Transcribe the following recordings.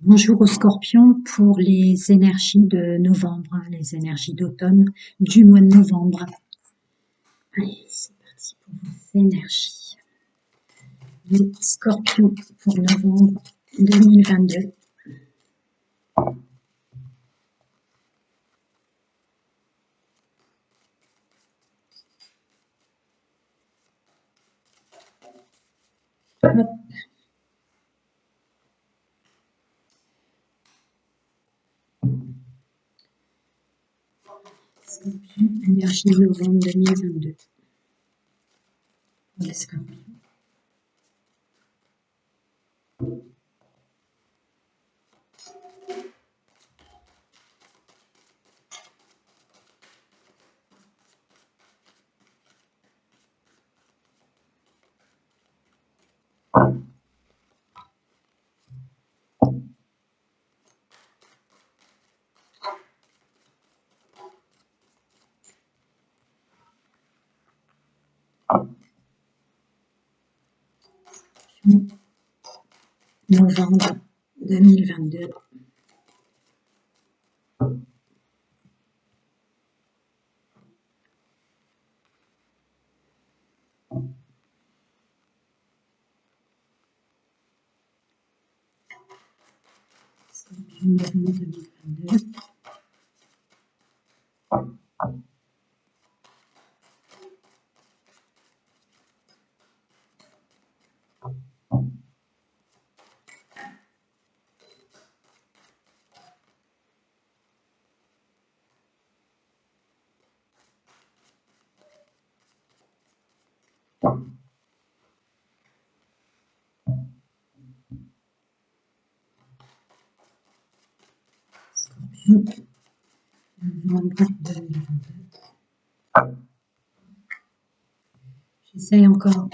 Bonjour aux scorpions pour les énergies de novembre, les énergies d'automne du mois de novembre. Allez, c'est parti pour vos énergies. Les scorpions pour novembre 2022. Hop. Scorpion, énergie de novembre 2022. Pour les scorpions. Novembre 2022. Scorpion, novembre 2022. Scorpion, novembre 2022. J'essaye encore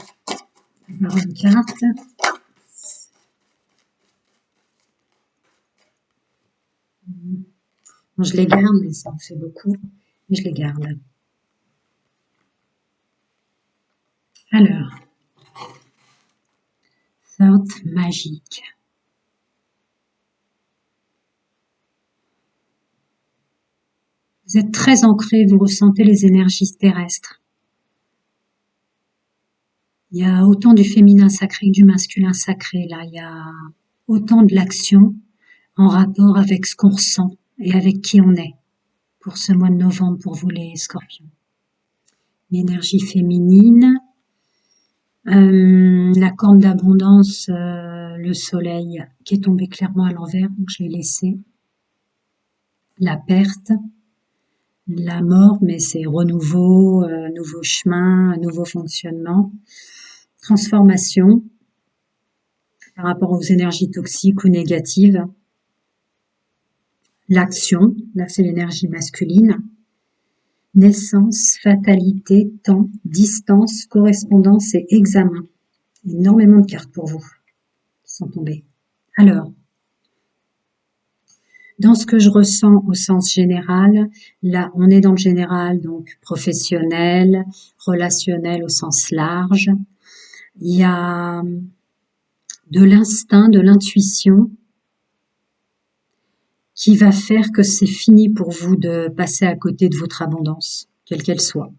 d'avoir une carte. Bon, je les garde, mais ça en fait beaucoup. Et je les garde. Alors, sorte magique. Vous êtes très ancré, vous ressentez les énergies terrestres. Il y a autant du féminin sacré que du masculin sacré. Là, il y a autant de l'action en rapport avec ce qu'on ressent et avec qui on est pour ce mois de novembre pour vous les scorpions. L'énergie féminine, la corne d'abondance, le soleil qui est tombé clairement à l'envers, donc je l'ai laissé. La perte, la mort, mais c'est renouveau, nouveau chemin, nouveau fonctionnement, transformation par rapport aux énergies toxiques ou négatives. L'action, là c'est l'énergie masculine. Naissance, fatalité, temps, distance, correspondance et examen. Énormément de cartes pour vous qui sont tombées. Alors, dans ce que je ressens au sens général, là on est dans le général, donc professionnel, relationnel au sens large. Il y a de l'instinct, de l'intuition qui va faire que c'est fini pour vous de passer à côté de votre abondance, quelle qu'elle soit.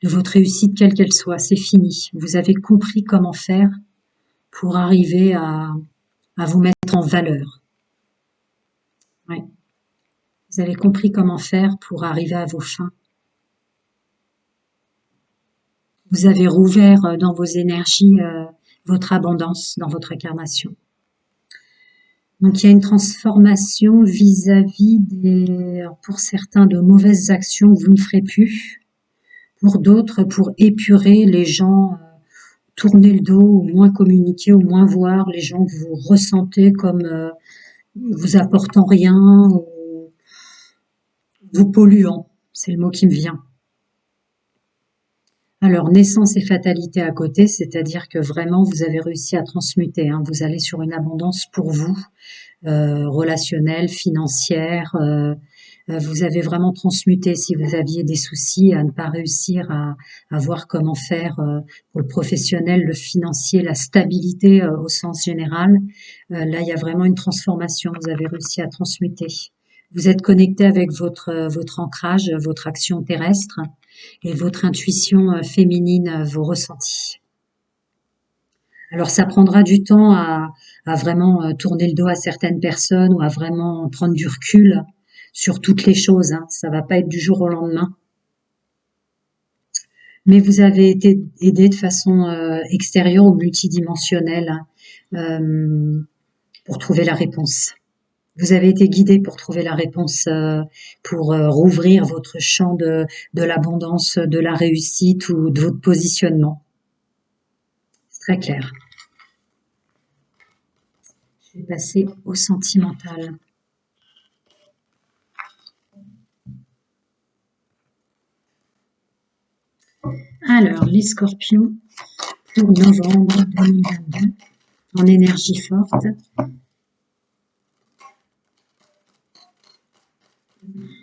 De votre réussite, quelle qu'elle soit, c'est fini. Vous avez compris comment faire pour arriver à vous mettre en valeur. Ouais. Vous avez compris comment faire pour arriver à vos fins. Vous avez rouvert dans vos énergies votre abondance dans votre incarnation. Donc il y a une transformation vis-à-vis des, pour certains, de mauvaises actions que vous ne ferez plus. Pour d'autres, pour épurer les gens, tourner le dos, ou moins communiquer, ou moins voir les gens que vous ressentez comme vous apportant rien, ou vous polluant, c'est le mot qui me vient. Alors, naissance et fatalité à côté, c'est-à-dire que vraiment vous avez réussi à transmuter, hein, vous allez sur une abondance pour vous, relationnelle, financière, vous avez vraiment transmuté. Si vous aviez des soucis à ne pas réussir à voir comment faire pour le professionnel, le financier, la stabilité au sens général, là, il y a vraiment une transformation. Vous avez réussi à transmuter. Vous êtes connecté avec votre ancrage, votre action terrestre et votre intuition féminine, vos ressentis. Alors ça prendra du temps à vraiment tourner le dos à certaines personnes ou à vraiment prendre du recul sur toutes les choses, hein. Ça va pas être du jour au lendemain. Mais vous avez été aidé de façon extérieure ou multidimensionnelle, pour trouver la réponse. Vous avez été guidé pour trouver la réponse, pour rouvrir votre champ de l'abondance, de la réussite ou de votre positionnement. C'est très clair. Je vais passer au sentimental. Alors, les scorpions pour novembre 2022, en énergie forte.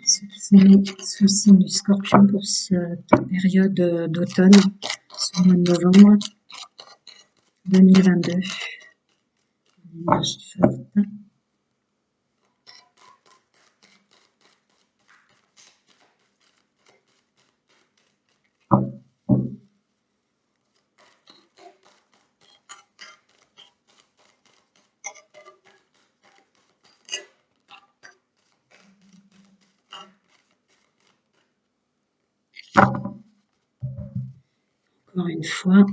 Ceux qui sont nés sous le signe du scorpion pour cette période d'automne, ce mois de novembre 2022. En énergie forte. Encore une fois.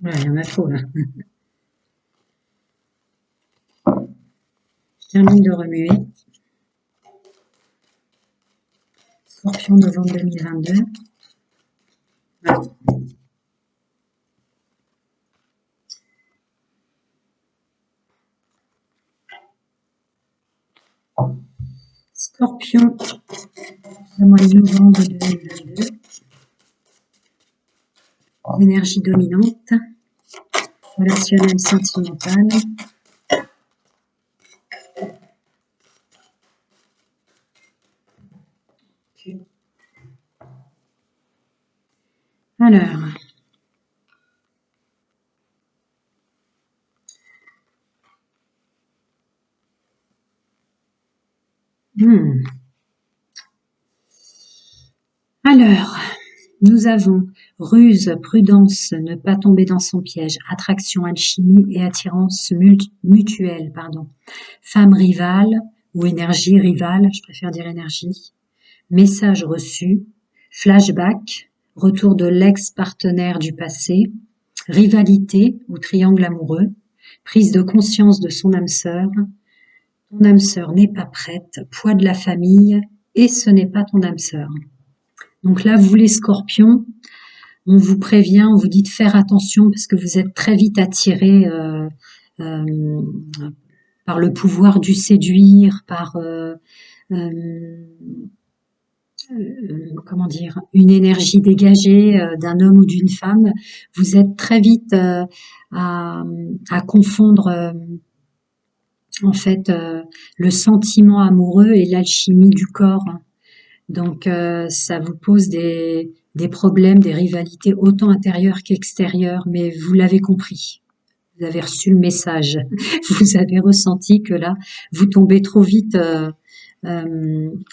Voilà, il y en a trop là. Je termine de remuer. Scorpion novembre 2022. Voilà. Scorpion, le mois de novembre 2022. Énergie dominante, relationnelle sentimentale. Alors, alors, nous avons ruse, prudence, ne pas tomber dans son piège, attraction, alchimie et attirance mutuelle, pardon. Femme rivale ou énergie rivale, je préfère dire énergie. Message reçu, flashback, retour de l'ex-partenaire du passé, rivalité ou triangle amoureux, prise de conscience de son âme sœur. Ton âme sœur n'est pas prête, poids de la famille et ce n'est pas ton âme sœur. Donc là, vous les scorpions, on vous prévient, on vous dit de faire attention parce que vous êtes très vite attirés par le pouvoir du séduire, par comment dire, une énergie dégagée d'un homme ou d'une femme. Vous êtes très vite à confondre en fait le sentiment amoureux et l'alchimie du corps. Donc ça vous pose des problèmes, des rivalités autant intérieures qu'extérieures, mais vous l'avez compris. Vous avez reçu le message. Vous avez ressenti que là, vous tombez trop vite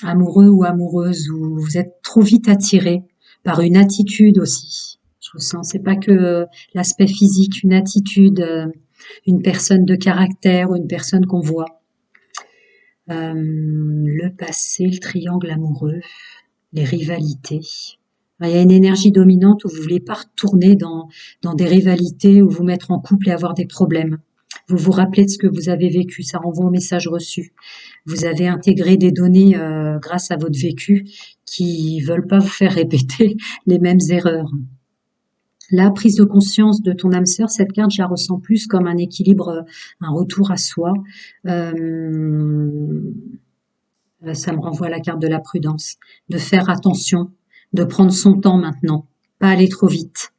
amoureux ou amoureuse, ou vous êtes trop vite attiré par une attitude aussi. Je ressens, c'est pas que l'aspect physique, une attitude, une personne de caractère ou une personne qu'on voit. Le passé, le triangle amoureux, les rivalités. Il y a une énergie dominante où vous voulez pas retourner dans des rivalités ou vous mettre en couple et avoir des problèmes. Vous vous rappelez de ce que vous avez vécu, ça renvoie au message reçu. Vous avez intégré des données grâce à votre vécu qui veulent pas vous faire répéter les mêmes erreurs. La prise de conscience de ton âme sœur, cette carte, je la ressens plus comme un équilibre, un retour à soi. Ça me renvoie à la carte de la prudence, de faire attention, de prendre son temps maintenant, pas aller trop vite,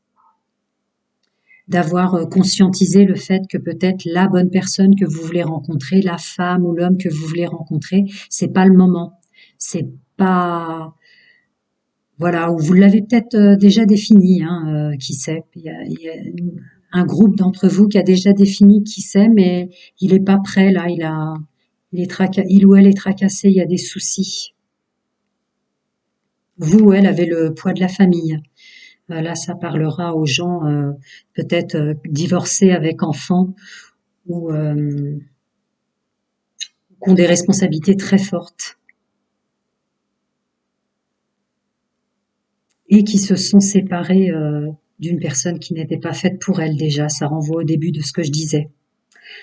d'avoir conscientisé le fait que peut-être la bonne personne que vous voulez rencontrer, la femme ou l'homme que vous voulez rencontrer, c'est pas le moment. C'est pas, voilà, ou vous l'avez peut-être déjà défini, hein, qui sait. Il y a un groupe d'entre vous qui a déjà défini qui c'est, mais il est pas prêt là. Il ou elle est tracassé. Il y a des soucis. Vous ou elle avez le poids de la famille. Là, ça parlera aux gens peut-être divorcés avec enfants ou qui ont des responsabilités très fortes et qui se sont séparés d'une personne qui n'était pas faite pour elles déjà. Ça renvoie au début de ce que je disais.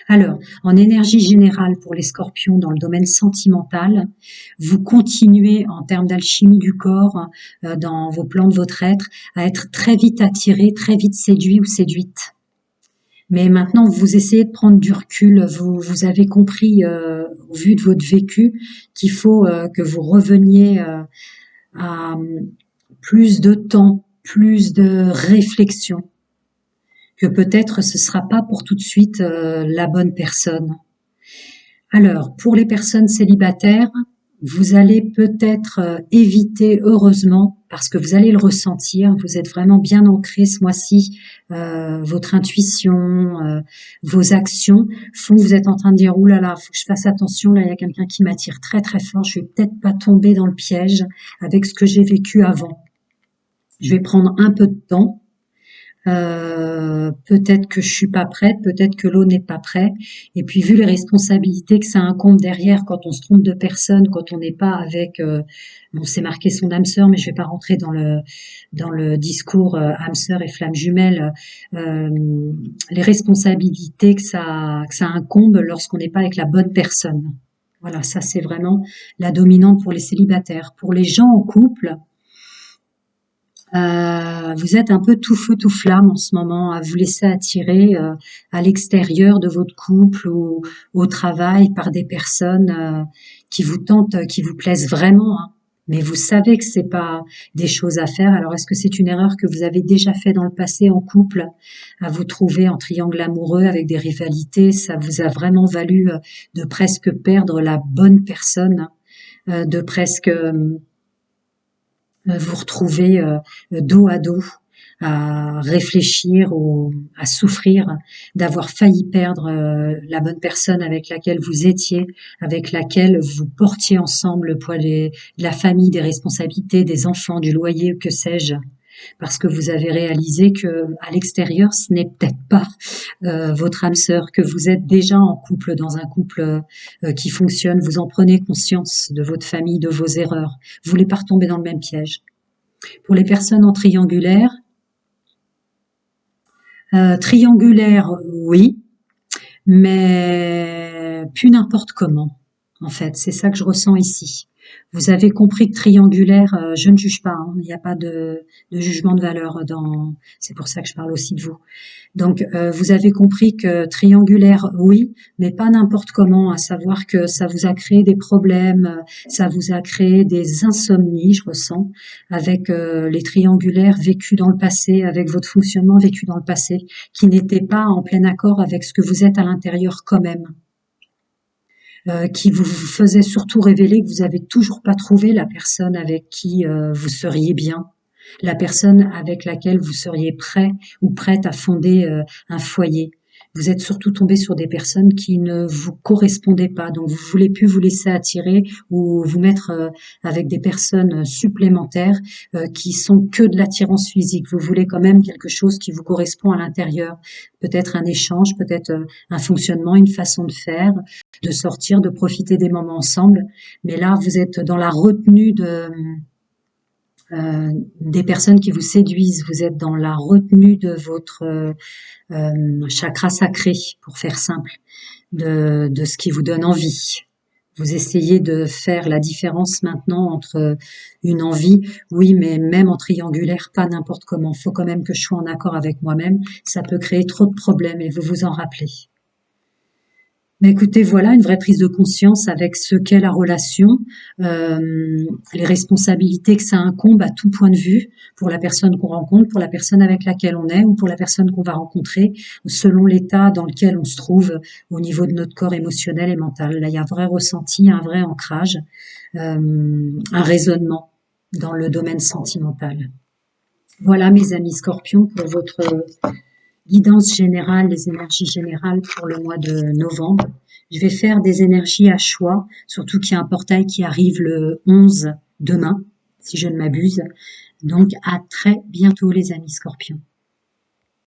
Alors, en énergie générale pour les scorpions dans le domaine sentimental, vous continuez en termes d'alchimie du corps, dans vos plans de votre être, à être très vite attiré, très vite séduit ou séduite. Mais maintenant, vous essayez de prendre du recul. Vous avez compris, au vu de votre vécu, qu'il faut que vous reveniez à plus de temps, plus de réflexion, que peut-être ce sera pas pour tout de suite la bonne personne. Alors, pour les personnes célibataires, vous allez peut-être éviter, heureusement, parce que vous allez le ressentir, vous êtes vraiment bien ancré ce mois-ci, votre intuition, vos actions font que vous êtes en train de dire « Ouh là là, faut que je fasse attention, là il y a quelqu'un qui m'attire très très fort, je vais peut-être pas tomber dans le piège avec ce que j'ai vécu avant. Je vais prendre un peu de temps. » Peut-être que je suis pas prête, peut-être que l'autre n'est pas prêt. Et puis vu les responsabilités que ça incombe derrière quand on se trompe de personne, quand on n'est pas avec, bon c'est marqué son âme sœur, mais je vais pas rentrer dans le discours âme sœur et flamme jumelle. Les responsabilités que ça incombe lorsqu'on n'est pas avec la bonne personne. Voilà, ça c'est vraiment la dominante pour les célibataires. Pour les gens en couple, vous êtes un peu tout feu tout flamme en ce moment, à vous laisser attirer à l'extérieur de votre couple ou au travail par des personnes qui vous tentent, qui vous plaisent vraiment, hein. Mais vous savez que c'est pas des choses à faire. Alors est-ce que c'est une erreur que vous avez déjà fait dans le passé en couple, à vous trouver en triangle amoureux avec des rivalités? Ça vous a vraiment valu de presque perdre la bonne personne, de presque vous retrouver dos à dos à réfléchir ou à souffrir d'avoir failli perdre la bonne personne avec laquelle vous étiez, avec laquelle vous portiez ensemble le poids de la famille, des responsabilités, des enfants, du loyer, que sais-je, parce que vous avez réalisé que à l'extérieur, ce n'est peut-être pas votre âme sœur, que vous êtes déjà en couple, dans un couple qui fonctionne. Vous en prenez conscience de votre famille, de vos erreurs. Vous voulez pas retomber dans le même piège. Pour les personnes en triangulaire, oui, mais plus n'importe comment. En fait, c'est ça que je ressens ici. Vous avez compris que triangulaire, je ne juge pas, hein, il n'y a pas de jugement de valeur dans. C'est pour ça que je parle aussi de vous. Donc, vous avez compris que triangulaire, oui, mais pas n'importe comment, à savoir que ça vous a créé des problèmes, ça vous a créé des insomnies, je ressens, avec les triangulaires vécus dans le passé, avec votre fonctionnement vécu dans le passé, qui n'était pas en plein accord avec ce que vous êtes à l'intérieur quand même. Qui vous faisait surtout révéler que vous avez toujours pas trouvé la personne avec qui vous seriez bien, la personne avec laquelle vous seriez prêt ou prête à fonder un foyer. Vous êtes surtout tombé sur des personnes qui ne vous correspondaient pas, donc vous voulez plus vous laisser attirer ou vous mettre avec des personnes supplémentaires qui sont que de l'attirance physique. Vous voulez quand même quelque chose qui vous correspond à l'intérieur, peut-être un échange, peut-être un fonctionnement, une façon de faire, de sortir, de profiter des moments ensemble. Mais là, vous êtes dans la retenue des personnes qui vous séduisent, vous êtes dans la retenue de votre chakra sacré, pour faire simple, de ce qui vous donne envie. Vous essayez de faire la différence maintenant entre une envie, oui, mais même en triangulaire, pas n'importe comment. Faut quand même que je sois en accord avec moi-même. Ça peut créer trop de problèmes et vous vous en rappelez. Mais écoutez, voilà une vraie prise de conscience avec ce qu'est la relation, les responsabilités que ça incombe à tout point de vue, pour la personne qu'on rencontre, pour la personne avec laquelle on est ou pour la personne qu'on va rencontrer, selon l'état dans lequel on se trouve au niveau de notre corps émotionnel et mental. Là, il y a un vrai ressenti, un vrai ancrage, un raisonnement dans le domaine sentimental. Voilà, mes amis scorpions, pour votre guidance générale, les énergies générales pour le mois de novembre. Je vais faire des énergies à choix, surtout qu'il y a un portail qui arrive le 11 demain, si je ne m'abuse. Donc à très bientôt les amis scorpions.